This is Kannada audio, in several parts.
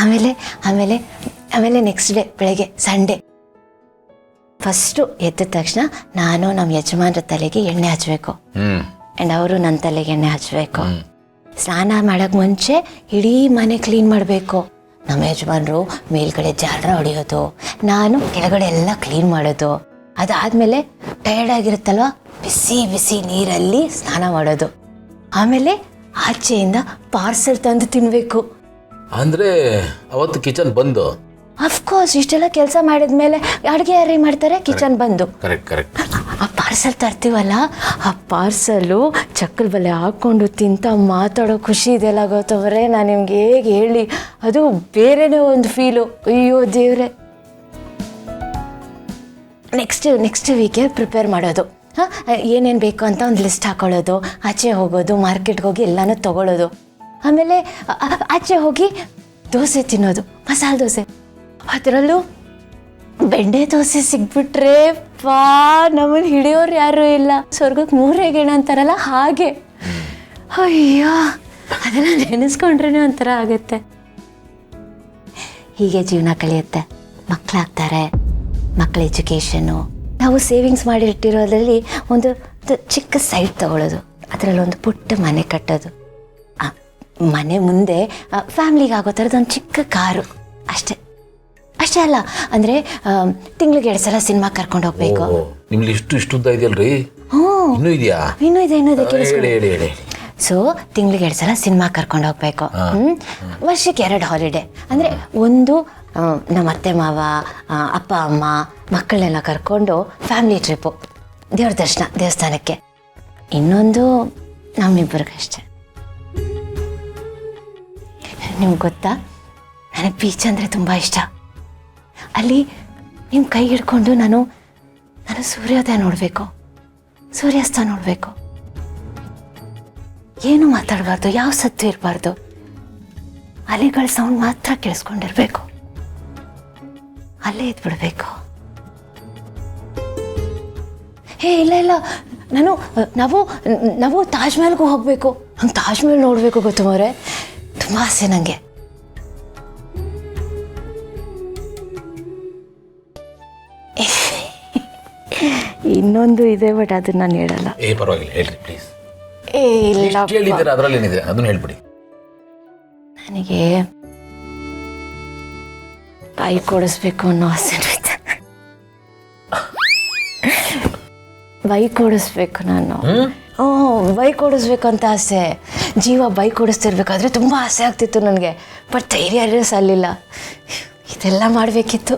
ಆಮೇಲೆ ಆಮೇಲೆ ಆಮೇಲೆ ನೆಕ್ಸ್ಟ್ ಡೇ ಬೆಳಗ್ಗೆ ಸಂಡೇ ಫಸ್ಟು ಎದ್ದ ತಕ್ಷಣ ನಾನು ನಮ್ಮ ಯಜಮಾನ್ರ ತಲೆಗೆ ಎಣ್ಣೆ ಹಚ್ಚಬೇಕು ಆ್ಯಂಡ್ ಅವರು ನನ್ನ ತಲೆಗೆ ಎಣ್ಣೆ ಹಚ್ಚಬೇಕು. ಸ್ನಾನ ಮಾಡೋಕ್ಕೆ ಮುಂಚೆ ಇಡೀ ಮನೆ ಕ್ಲೀನ್ ಮಾಡಬೇಕು. ನಮ್ಮ ಯಜಮಾನರು ಮೇಲ್ಗಡೆ ಜಾರ ಹೊಡೆಯೋದು, ನಾನು ಕೆಳಗಡೆ ಎಲ್ಲ ಕ್ಲೀನ್ ಮಾಡೋದು. ಅದಾದಮೇಲೆ ಟಯರ್ಡ್ ಆಗಿರುತ್ತಲ್ವ, ಬಿಸಿ ಬಿಸಿ ನೀರಲ್ಲಿ ಸ್ನಾನ ಮಾಡೋದು. ಆಮೇಲೆ ಆಚೆಯಿಂದ ಪಾರ್ಸೆಲ್ ತಂದು ತಿನ್ನಬೇಕು. ಅಂದರೆ ಅವತ್ತು ಕಿಚನ್ ಬಂದು ಅಫ್ಕೋರ್ಸ್ ಇಷ್ಟೆಲ್ಲ ಕೆಲಸ ಮಾಡಿದ್ಮೇಲೆ ಅಡುಗೆ ಯಾರೇ ಮಾಡ್ತಾರೆ? ಕಿಚನ್ ಬಂದು. ಕರೆಕ್ಟ್. ಆ ಪಾರ್ಸೆಲ್ ತರ್ತೀವಲ್ಲ, ಆ ಪಾರ್ಸಲು ಚಕ್ಕಲ ಬಲೆ ಹಾಕ್ಕೊಂಡು ತಿಂತ ಮಾತಾಡೋ ಖುಷಿ ಇದೆಲ್ಲ ಗೊತ್ತವ್ರೆ, ನಾನು ನಿಮ್ಗೆ ಹೇಗೆ ಹೇಳಿ, ಅದು ಬೇರೆನೇ ಒಂದು ಫೀಲು. ಅಯ್ಯೋ ದೇವ್ರೆ. ನೆಕ್ಸ್ಟ್ ವೀಕೆ ಪ್ರಿಪೇರ್ ಮಾಡೋದು. ಏನೇನು ಬೇಕು ಅಂತ ಒಂದು ಲಿಸ್ಟ್ ಹಾಕೊಳ್ಳೋದು, ಆಚೆ ಹೋಗೋದು, ಮಾರ್ಕೆಟ್ಗೆ ಹೋಗಿ ಎಲ್ಲನೂ ತೊಗೊಳ್ಳೋದು. ಆಮೇಲೆ ಆಚೆ ಹೋಗಿ ದೋಸೆ ತಿನ್ನೋದು, ಮಸಾಲೆ ದೋಸೆ. ಅದರಲ್ಲೂ ಬೆಣ್ಣೆ ದೋಸೆ ಸಿಗ್ಬಿಟ್ರೆ ನಮ್ಮನ್ನು ಹಿಡಿಯೋರು ಯಾರೂ ಇಲ್ಲ. ಸ್ವರ್ಗಕ್ಕೆ 3 ಹೆಗಣ ಅಂತಾರಲ್ಲ ಹಾಗೆ. ಅಯ್ಯೋ, ಅದೆಲ್ಲ ನೆನೆಸ್ಕೊಂಡ್ರೆ ಒಂಥರ ಆಗುತ್ತೆ. ಹೀಗೆ ಜೀವನ ಕಳೆಯುತ್ತೆ. ಮಕ್ಕಳಾಗ್ತಾರೆ, ಮಕ್ಕಳ ಎಜುಕೇಷನ್ನು. ನಾವು ಸೇವಿಂಗ್ಸ್ ಮಾಡಿಟ್ಟಿರೋದ್ರಲ್ಲಿ ಒಂದು ಚಿಕ್ಕ ಸೈಟ್ ತೊಗೊಳ್ಳೋದು, ಅದರಲ್ಲಿ ಒಂದು ಪುಟ್ಟ ಮನೆ ಕಟ್ಟೋದು, ಮನೆ ಮುಂದೆ ಫ್ಯಾಮ್ಲಿಗೆ ಆಗೋ ಥರದೊಂದು ಚಿಕ್ಕ ಕಾರು. ಅಷ್ಟೇ ಅಲ್ಲ, ಅಂದರೆ ತಿಂಗಳಿಗೆ 2 ಸಲ ಸಿನಿಮಾ ಕರ್ಕೊಂಡು ಹೋಗ್ಬೇಕು. ನಿಮ್ಗೆ ಇಷ್ಟುದ್ದ ಇದೆಯಲ್ರಿ? ಇನ್ನೂ ಇದೆ ಕೇಳಿಸ್ಕೊಳ್ಳಿ. ಸೊ ತಿಂಗಳಿಗೆ 2 ಸಲ ಸಿನಿಮಾ ಕರ್ಕೊಂಡು ಹೋಗ್ಬೇಕು. ವರ್ಷಕ್ಕೆ 2 ಹಾಲಿಡೇ. ಅಂದರೆ ಒಂದು ನಮ್ಮ ಅತ್ತೆ ಮಾವ, ಅಪ್ಪ ಅಮ್ಮ, ಮಕ್ಕಳನ್ನೆಲ್ಲ ಕರ್ಕೊಂಡು ಫ್ಯಾಮಿಲಿ ಟ್ರಿಪ್ಪು, ದೇವ್ರ ದರ್ಶನ, ದೇವಸ್ಥಾನಕ್ಕೆ. ಇನ್ನೊಂದು ನಮ್ಮಿಬ್ಬರಿಗಷ್ಟೆ. ನಿಮ್ಗೆ ಗೊತ್ತಾ, ನನಗೆ ಬೀಚ್ ಅಂದರೆ ತುಂಬ ಇಷ್ಟ. ಅಲ್ಲಿ ನಿಮ್ಮ ಕೈ ಹಿಡ್ಕೊಂಡು ನಾನು ಸೂರ್ಯೋದಯ ನೋಡಬೇಕು, ಸೂರ್ಯಾಸ್ತ ನೋಡಬೇಕು. ಏನು ಮಾತಾಡಬಾರ್ದು, ಯಾವ ಸತ್ತು ಇರಬಾರ್ದು, ಅಲೆಗಳ ಸೌಂಡ್ ಮಾತ್ರ ಕೇಳಿಸ್ಕೊಂಡಿರ್ಬೇಕು. ಅಲ್ಲೇ ಇದ್ಬಿಡ್ಬೇಕು. ಇಲ್ಲ, ನಾವು ತಾಜ್ ಮಹಲ್ಗೂ ಹೋಗಬೇಕು. ಹಂಗೆ ತಾಜ್ ಮಹಲ್ ನೋಡಬೇಕು ಗೊತ್ತುವರೆ, ತುಂಬ ಆಸೆ ನನಗೆ. ಇನ್ನೊಂದು ಇದೆ, ಬಟ್ ಅದನ್ನ ನಾನು ಹೇಳಲ್ಲ. ಪರವಾಗಿಲ್ಲ, ಹೇಳ್ರಿ ಪ್ಲೀಸ್. ಇಲ್ಲ, ಅದರಲ್ಲಿ ಏನಿದೆ ಅದನ್ನ ಹೇಳ್ಬಿಡಿ. ನನಗೆ ಬೈಕ್ ಓಡಿಸ್ಬೇಕು ಅನ್ನೋ ಆಸೆ ಐತೆ. ಬೈಕ್ ಓಡಿಸ್ಬೇಕು ನಾನು. ಬೈಕ್ ಓಡಿಸ್ಬೇಕು ಅಂತ ಆಸೆ. ಜೀವ ಬೈಕ್ ಓಡಿಸ್ತಿರ್ಬೇಕಾದ್ರೆ ತುಂಬ ಆಸೆ ಆಗ್ತಿತ್ತು ನನಗೆ, ಬಟ್ ಧೈರ್ಯ ಸಾಲಿಲ್ಲ. ಇದೆಲ್ಲ ಮಾಡಬೇಕಿತ್ತು.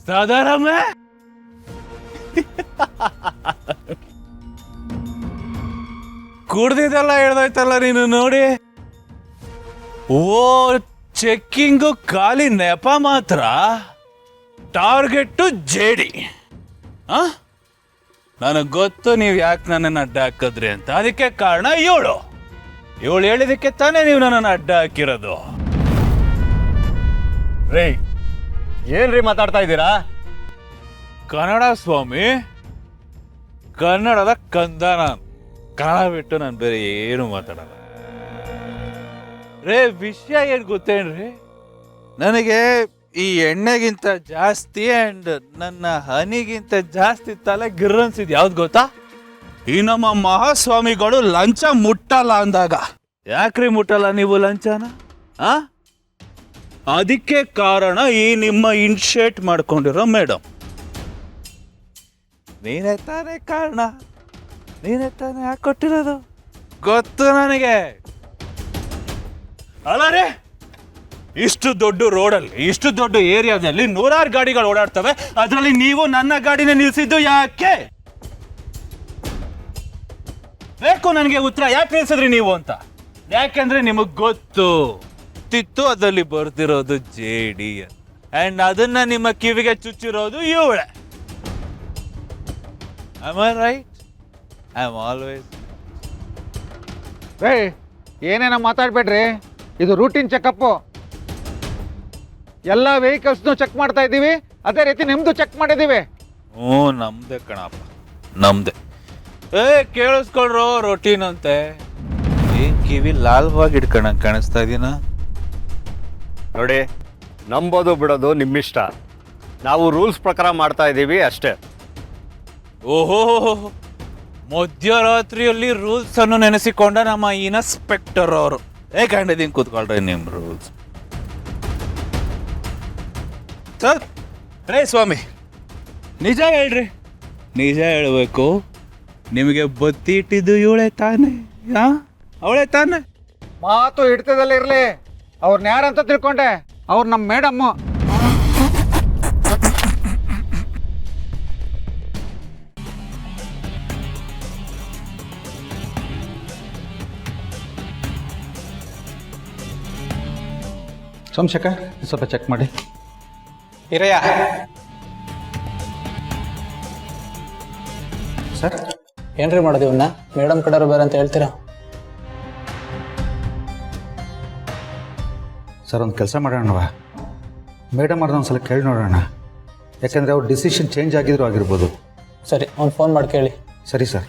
ಸಾಧಾರಣ ಕುಡ್ದಿದ್ದೆಲ್ಲ ಹೇಳ್ದೋಯ್ತಲ್ಲ ನೀನು ನೋಡಿ. ಓ ಚೆಕ್ಕಿಂಗು ಖಾಲಿ ನೆಪ ಮಾತ್ರ, ಟಾರ್ಗೆಟ್ಟು ಜೇಡಿ. ನನಗೆ ಗೊತ್ತು ನೀವು ಯಾಕೆ ನನ್ನನ್ನು ಅಡ್ಡ ಹಾಕಿದ್ರಿ ಅಂತ. ಅದಕ್ಕೆ ಕಾರಣ ಇವಳು ಹೇಳಿದಕ್ಕೆ ತಾನೇ ನೀವು ನನ್ನನ್ನು ಅಡ್ಡ ಹಾಕಿರೋದು. ರೇ, ಏನ್ರಿ ಮಾತಾಡ್ತಾ ಇದ್ದೀರಾ? ಕನ್ನಡ ಸ್ವಾಮಿ, ಕನ್ನಡದ ಕಂದ ನಾನು. ಕನ್ನಡ ಬಿಟ್ಟು ನಾನು ಬೇರೆ ಏನು ಮಾತಾಡಲ್ಲ. ರೇ, ವಿಷಯ ಏನು ಗೊತ್ತೇನ್ರಿ, ನನಗೆ ಈ ಎಣ್ಣೆಗಿಂತ ಜಾಸ್ತಿ ಆ್ಯಂಡ್ ನನ್ನ ಹನಿಗಿಂತ ಜಾಸ್ತಿ ತಲೆ ಗಿರ್ರನ್ಸಿದ್ ಯಾವ್ದು ಗೊತ್ತಾ? ಈ ನಮ್ಮ ಮಹಾಸ್ವಾಮಿಗಳು ಲಂಚ ಮುಟ್ಟಲ್ಲ ಅಂದಾಗ. ಯಾಕ್ರಿ ಮುಟ್ಟಲ್ಲ ನೀವು ಲಂಚನ? ಅದಕ್ಕೆ ಕಾರಣ ಈ ನಿಮ್ಮ ಇನ್ಶೇಟ್ ಮಾಡ್ಕೊಂಡಿರೋ ಮೇಡಮ್. ನೀನೇ ತಾನೇ ಕಾರಣ, ನೀನೇ ತಾನೇ ಹಾಕೊಟ್ಟಿರೋದು, ಗೊತ್ತು ನನಗೆ. ಅಲ್ಲ ರೇ, ಇಷ್ಟು ದೊಡ್ಡ ರೋಡಲ್ಲಿ, ಇಷ್ಟು ದೊಡ್ಡ ಏರಿಯಾದಲ್ಲಿ 100 ಗಾಡಿಗಳು ಓಡಾಡ್ತವೆ. ಅದರಲ್ಲಿ ನೀವು ನನ್ನ ಗಾಡಿನ ನಿಲ್ಸಿದ್ದು ಯಾಕೆ? ಬೇಕು ನನಗೆ ಉತ್ತರ. ಯಾಕೆ ನಿಲ್ಸಿದ್ರಿ ನೀವು ಅಂತ? ಯಾಕೆಂದ್ರೆ ನಿಮಗ್ ಗೊತ್ತು, ತಿತ್ತು ಅದರಲ್ಲಿ ಬರ್ತಿರೋದು ಜೇಡಿ ಅಂತ. ಆ್ಯಂಡ್ ಅದನ್ನ ನಿಮ್ಮ ಕಿವಿಗೆ ಚುಚ್ಚಿರೋದು ಇವಳೆ. Am I right? I am always. ರೇ ಏನೇನೋ ಮಾತಾಡ್ಬೇಡ್ರಿ, ಇದು ರೂಟೀನ್ ಚೆಕಪ್ಪು. ಎಲ್ಲ ವೆಹಿಕಲ್ಸ್ನು ಚೆಕ್ ಮಾಡ್ತಾ ಇದ್ದೀವಿ, ಅದೇ ರೀತಿ ನಿಮ್ದು ಚೆಕ್ ಮಾಡಿದ್ದೀವಿ. ಹ್ಞೂ ನಮ್ದೆ ಕಣಪ್ಪ, ನಮ್ದೆ. ಕೇಳಿಸ್ಕೊಳ್ರೋ ರೊಟೀನ್ ಅಂತೆ. ಏನ್ ಕಿವಿ ಲಾಲ್ವಾಗಿ ಇಟ್ಕೊಂಡಂಗೆ ಕಾಣಿಸ್ತಾ ಇದೀನ? ನೋಡಿ, ನಂಬೋದು ಬಿಡೋದು ನಿಮ್ಮಿಷ್ಟ. ನಾವು ರೂಲ್ಸ್ ಪ್ರಕಾರ ಮಾಡ್ತಾ ಇದ್ದೀವಿ ಅಷ್ಟೇ. ಓಹೋ, ಮಧ್ಯರಾತ್ರಿಯಲ್ಲಿ ರೂಲ್ಸ್ ಅನ್ನು ನೆನೆಸಿಕೊಂಡ ನಮ್ಮ ಇನ್ಸ್ಪೆಕ್ಟರ್ ಅವರು. ಕಂಡಿದ್ದೀನಿ, ಕೂತ್ಕೊಳ್ರಿ ನಿಮ್ಮ ರೂಲ್ಸ್. ಸರ್, ರೇ ಸ್ವಾಮಿ, ನಿಜ ಹೇಳ್ರಿ, ನಿಜ ಹೇಳ್ಬೇಕು. ನಿಮಗೆ ಬತ್ತಿ ಇಟ್ಟಿದ್ದು ಇವಳೆ ತಾನೆ? ಅವಳೆ ತಾನೆ? ಮಾತು ಹಿಡ್ತದಲ್ಲೇ ಇರಲಿ. ಅವ್ರನ್ನ ಯಾರಂತ ತಿಳ್ಕೊಂಡೆ? ಅವ್ರು ನಮ್ಮ ಮೇಡಮ್ಮು. ಸೋಮಶೇಖರ್, ಸ್ವಲ್ಪ ಚೆಕ್ ಮಾಡಿ. ಇರಯ್ಯ. ಸರ್, ಏನ್ರಿ ಮಾಡೋದು ಇವನ್ನ? ಮೇಡಮ್ ಕಡೆಯವರು ಬೇರೆ ಅಂತ ಹೇಳ್ತೀರಾ? ಸರ್, ಒಂದು ಕೆಲಸ ಮಾಡೋಣವಾ, ಮೇಡಮ್ ಅವ್ರನ್ನ ಒಂದ್ಸಲ ಕೇಳಿ ನೋಡೋಣ. ಯಾಕೆಂದರೆ ಅವ್ರ ಡಿಸಿಷನ್ ಚೇಂಜ್ ಆಗಿದ್ರು ಆಗಿರ್ಬೋದು. ಸರಿ, ಅವ್ನು ಫೋನ್ ಮಾಡಿ ಕೇಳಿ. ಸರಿ sir.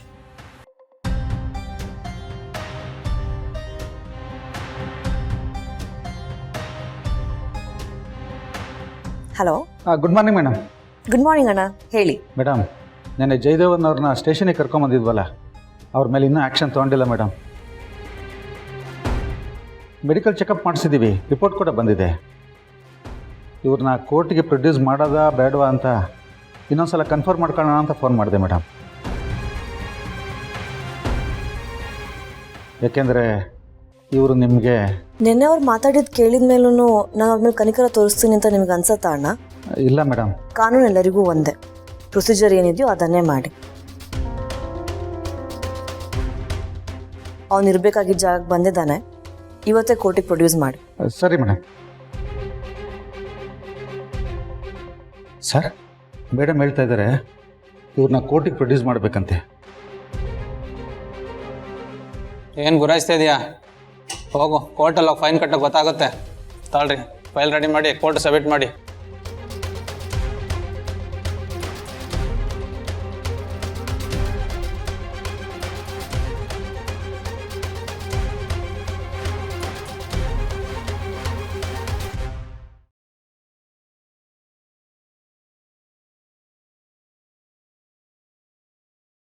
Hello. Good morning madam. Good morning ಅಣ್ಣ, ಹೇಳಿ. ಮೇಡಮ್, ನೆನ್ನೆ ಜಯದೇವನ್ ಅವ್ರನ್ನ ಸ್ಟೇಷನಿಗೆ ಕರ್ಕೊಂಬಂದಿದ್ವಲ್ಲ, ಅವ್ರ ಮೇಲೆ ಇನ್ನೂ ಆ್ಯಕ್ಷನ್ ತೊಗೊಂಡಿಲ್ಲ ಮೇಡಮ್. ಮೆಡಿಕಲ್ ಚೆಕಪ್ ಮಾಡಿಸಿದ್ದೀವಿ, ರಿಪೋರ್ಟ್ ಕೂಡ ಬಂದಿದೆ. ಇವ್ರನ್ನ ಕೋರ್ಟಿಗೆ ಪ್ರೊಡ್ಯೂಸ್ ಮಾಡೋದಾ ಬೇಡವಾ ಅಂತ ಇನ್ನೊಂದ್ಸಲ ಕನ್ಫರ್ಮ್ ಮಾಡ್ಕೊಳ್ಳೋಣ ಅಂತ ಫೋನ್ ಮಾಡಿದೆ ಮೇಡಮ್. ಯಾಕೆಂದರೆ ಇವರು ನಿಮಗೆ ನಿನ್ನೆ ಅವ್ರು ಮಾತಾಡಿದ್ದು ಕೇಳಿದ ಮೇಲೂ ನಾನು ಅವ್ರ ಮೇಲೆ ಕನಿಕರ ತೋರಿಸ್ತೀನಿ ಅಂತ ನಿಮ್ಗೆ ಅನ್ಸತ್ತಾ ಅಣ್ಣ? ಇಲ್ಲ ಮೇಡಮ್. ಕಾನೂನು ಎಲ್ಲರಿಗೂ ಒಂದೇ, ಪ್ರೊಸೀಜರ್ ಏನಿದೆಯೋ ಅದನ್ನೇ ಮಾಡಿ. ಅವ್ನು ಇರಬೇಕಾಗಿದ್ದ ಜಾಗಕ್ಕೆ ಬಂದಿದ್ದಾನೆ, ಇವತ್ತೇ ಕೋರ್ಟಿಗೆ ಪ್ರೊಡ್ಯೂಸ್ ಮಾಡಿ. ಸರಿ ಮೇಡಮ್. ಸರ್, ಮೇಡಮ್ ಹೇಳ್ತಾ ಇದ್ದಾರೆ ಇವ್ರನ್ನ ಕೋರ್ಟಿಗೆ ಪ್ರೊಡ್ಯೂಸ್ ಮಾಡಬೇಕಂತೆ. ಏನು ಗುರಾಯಿಸ್ತಾ ಇದೆಯಾ? ಹೋಗು, ಕೋರ್ಟಲ್ಲಿ ಫೈನ್ ಕಟ್ಟೋಕೆ ಗೊತ್ತಾಗುತ್ತೆ. ತಾಳ್ರಿ, ಫೈಲ್ ರೆಡಿ ಮಾಡಿ ಕೋರ್ಟ್ ಸಬ್ಮಿಟ್ ಮಾಡಿ.